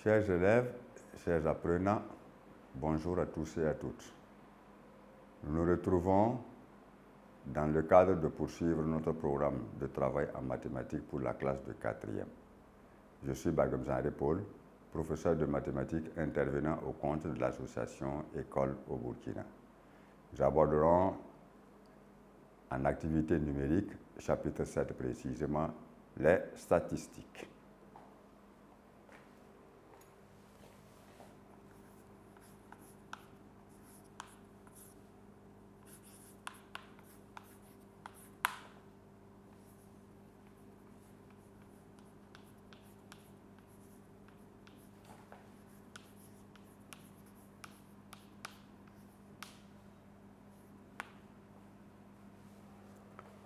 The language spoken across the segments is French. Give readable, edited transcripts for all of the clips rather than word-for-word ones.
Chers élèves, chers apprenants, bonjour à tous et à toutes. Nous nous retrouvons dans le cadre de poursuivre notre programme de travail en mathématiques pour la classe de 4e. Je suis Bagam Jean Paul, professeur de mathématiques intervenant au compte de l'association École au Burkina. Nous aborderons en activité numérique, chapitre 7 précisément, les statistiques.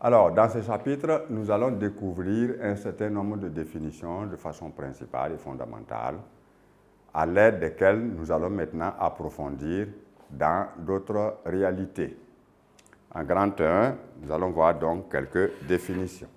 Alors, dans ce chapitre, nous allons découvrir un certain nombre de définitions de façon principale et fondamentale, à l'aide desquelles nous allons maintenant approfondir dans d'autres réalités. En grand 1, nous allons voir donc quelques définitions.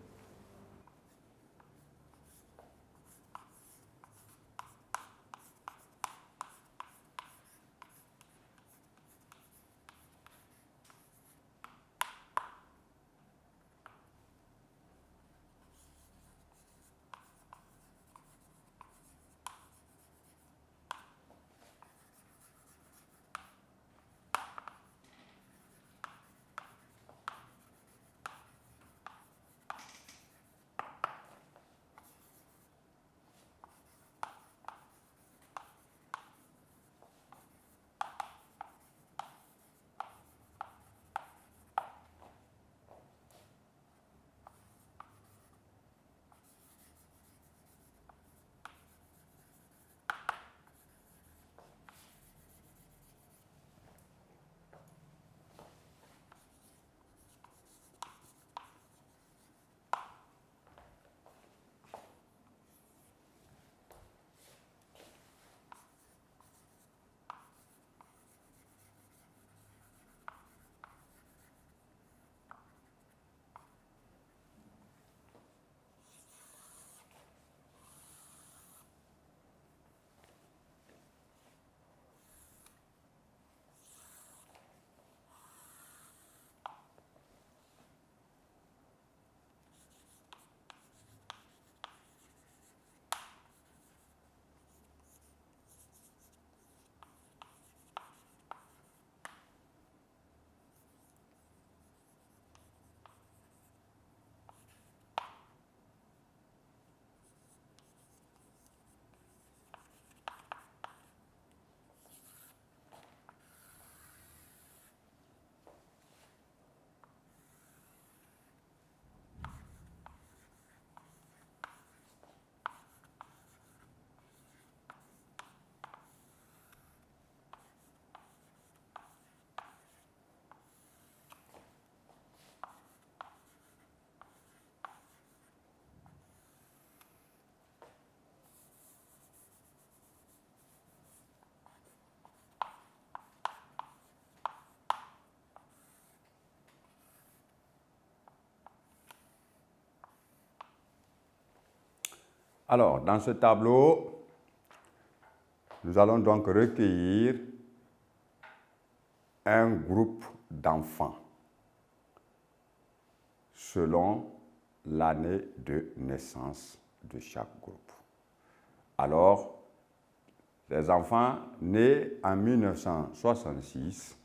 Alors, dans ce tableau, nous allons donc recueillir un groupe d'enfants selon l'année de naissance de chaque groupe. Alors, les enfants nés en 1966,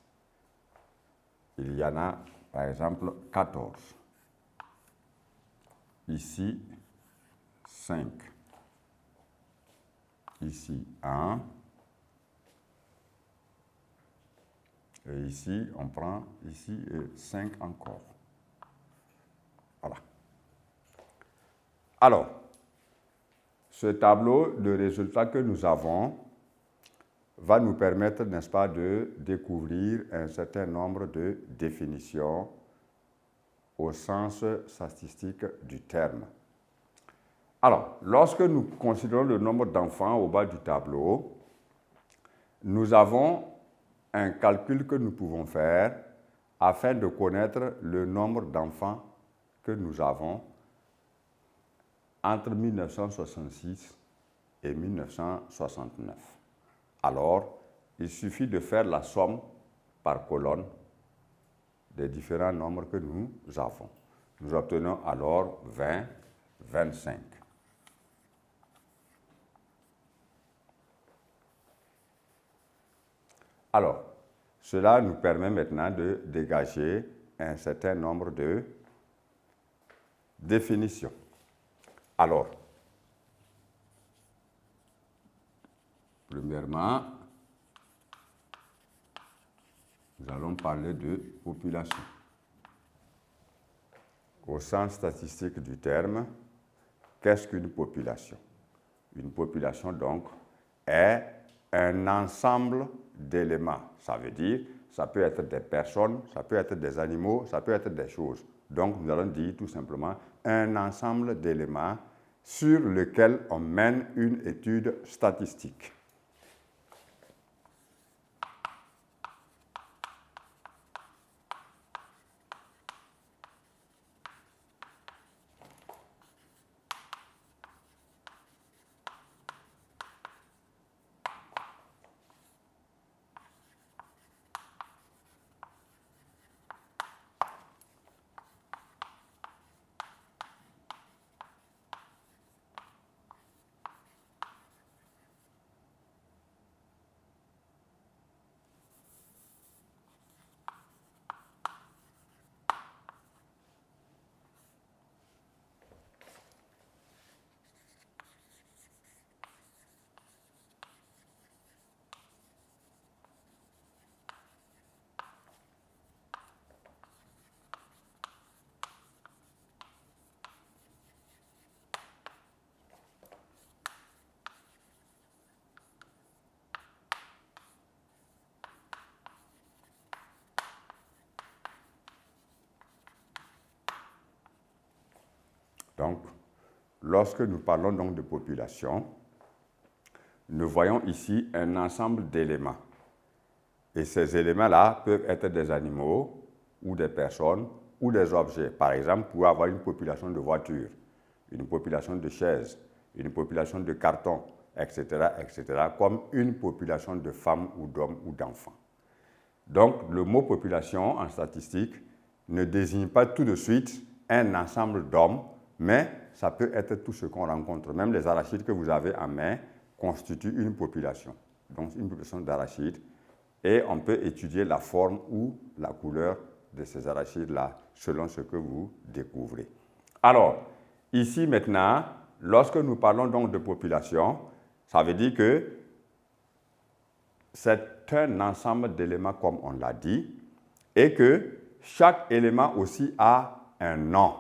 il y en a par exemple 14. Ici, 5. Ici, 1. Et ici, on prend ici 5 encore. Voilà. Alors, ce tableau de résultats que nous avons va nous permettre, n'est-ce pas, de découvrir un certain nombre de définitions au sens statistique du terme. Alors, lorsque nous considérons le nombre d'enfants au bas du tableau, nous avons un calcul que nous pouvons faire afin de connaître le nombre d'enfants que nous avons entre 1966 et 1969. Alors, il suffit de faire la somme par colonne des différents nombres que nous avons. Nous obtenons alors 20, 25. Alors, cela nous permet maintenant de dégager un certain nombre de définitions. Alors, premièrement, nous allons parler de population. Au sens statistique du terme, qu'est-ce qu'une population? Une population, donc, est un ensemble d'éléments. Ça veut dire, ça peut être des personnes, ça peut être des animaux, ça peut être des choses. Donc, nous allons dire tout simplement un ensemble d'éléments sur lequel on mène une étude statistique. Donc, lorsque nous parlons donc de population, nous voyons ici un ensemble d'éléments. Et ces éléments-là peuvent être des animaux, ou des personnes, ou des objets. Par exemple, vous pouvez avoir une population de voitures, une population de chaises, une population de cartons, etc., etc., comme une population de femmes ou d'hommes ou d'enfants. Donc, le mot population en statistique ne désigne pas tout de suite un ensemble d'hommes, mais ça peut être tout ce qu'on rencontre. Même les arachides que vous avez en main constituent une population. Donc, une population d'arachides. Et on peut étudier la forme ou la couleur de ces arachides-là selon ce que vous découvrez. Alors, ici maintenant, lorsque nous parlons donc de population, ça veut dire que c'est un ensemble d'éléments comme on l'a dit et que chaque élément aussi a un nom.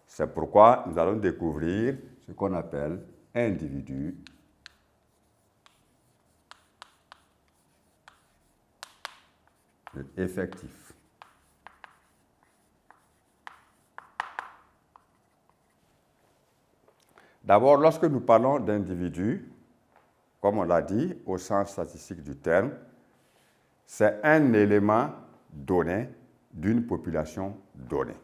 C'est pourquoi nous allons découvrir ce qu'on appelle individu, effectif. D'abord, lorsque nous parlons d'individu, comme on l'a dit, au sens statistique du terme, c'est un élément donné d'une population donnée.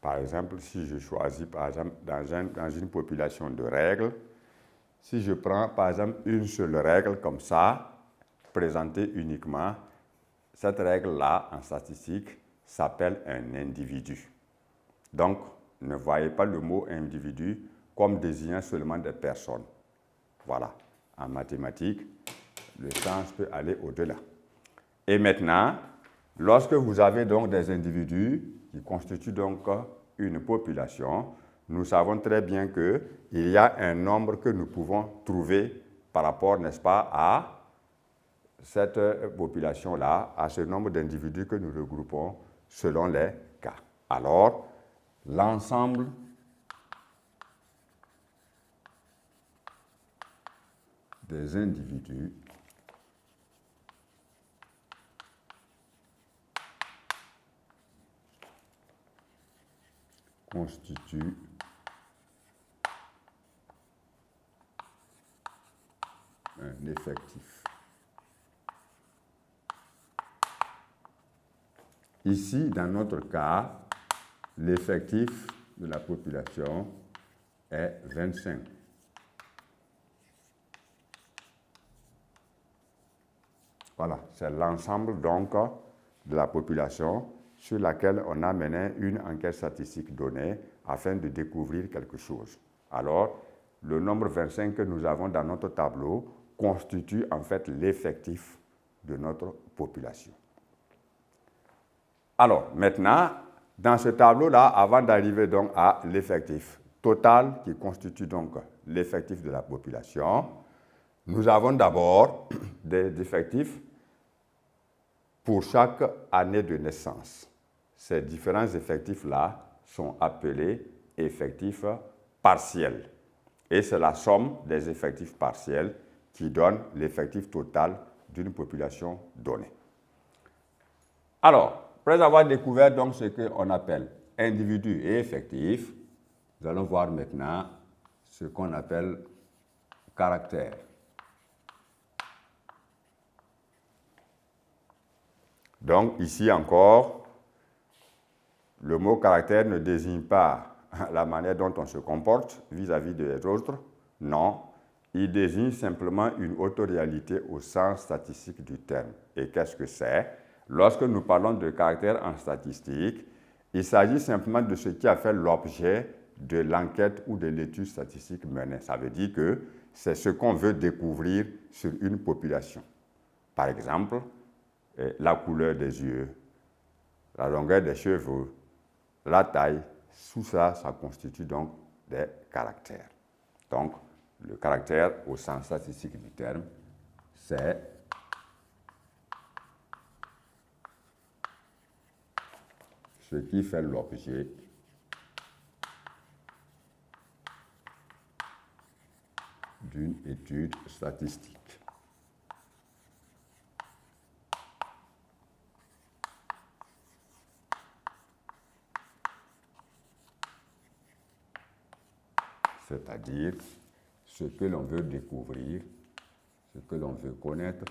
Par exemple, si je choisis, par exemple, dans une population de règles, si je prends, par exemple, une seule règle comme ça, présentée uniquement, cette règle-là, en statistique, s'appelle un individu. Donc, ne voyez pas le mot individu comme désignant seulement des personnes. Voilà. En mathématiques, le sens peut aller au-delà. Et maintenant, lorsque vous avez donc des individus qui constituent donc une population, nous savons très bien qu'il y a un nombre que nous pouvons trouver par rapport, n'est-ce pas, à cette population-là, à ce nombre d'individus que nous regroupons selon les cas. Alors, l'ensemble des individus constitue un effectif. Ici, dans notre cas, l'effectif de la population est 25. Voilà, c'est l'ensemble donc de la population sur laquelle on a mené une enquête statistique donnée afin de découvrir quelque chose. Alors, le nombre 25 que nous avons dans notre tableau constitue en fait l'effectif de notre population. Alors, maintenant, dans ce tableau-là, avant d'arriver donc à l'effectif total qui constitue donc l'effectif de la population, nous avons d'abord des effectifs pour chaque année de naissance. Ces différents effectifs-là sont appelés effectifs partiels. Et c'est la somme des effectifs partiels qui donne l'effectif total d'une population donnée. Alors, après avoir découvert donc ce qu'on appelle individus et effectifs, nous allons voir maintenant ce qu'on appelle caractère. Donc, ici encore, le mot caractère ne désigne pas la manière dont on se comporte vis-à-vis des autres. Non, il désigne simplement une autoréalité au sens statistique du terme. Et qu'est-ce que c'est? Lorsque nous parlons de caractère en statistique, il s'agit simplement de ce qui a fait l'objet de l'enquête ou de l'étude statistique menée. Ça veut dire que c'est ce qu'on veut découvrir sur une population. Par exemple, la couleur des yeux, la longueur des cheveux, la taille, tout ça, ça constitue donc des caractères. Donc, le caractère au sens statistique du terme, c'est ce qui fait l'objet d'une étude statistique. C'est-à-dire ce que l'on veut découvrir, ce que l'on veut connaître,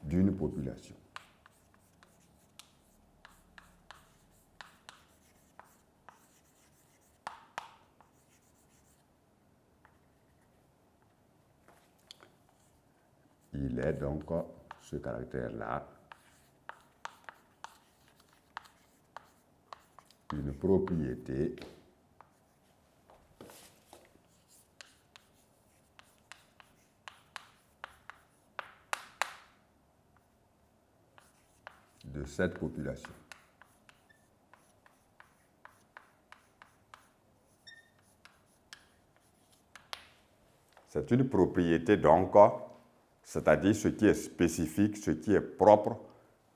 d'une population. Il est donc ce caractère-là une propriété de cette population. C'est une propriété donc, c'est-à-dire ce qui est spécifique, ce qui est propre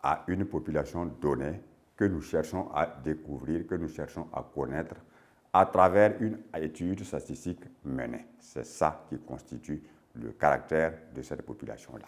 à une population donnée que nous cherchons à découvrir, que nous cherchons à connaître à travers une étude statistique menée. C'est ça qui constitue le caractère de cette population-là.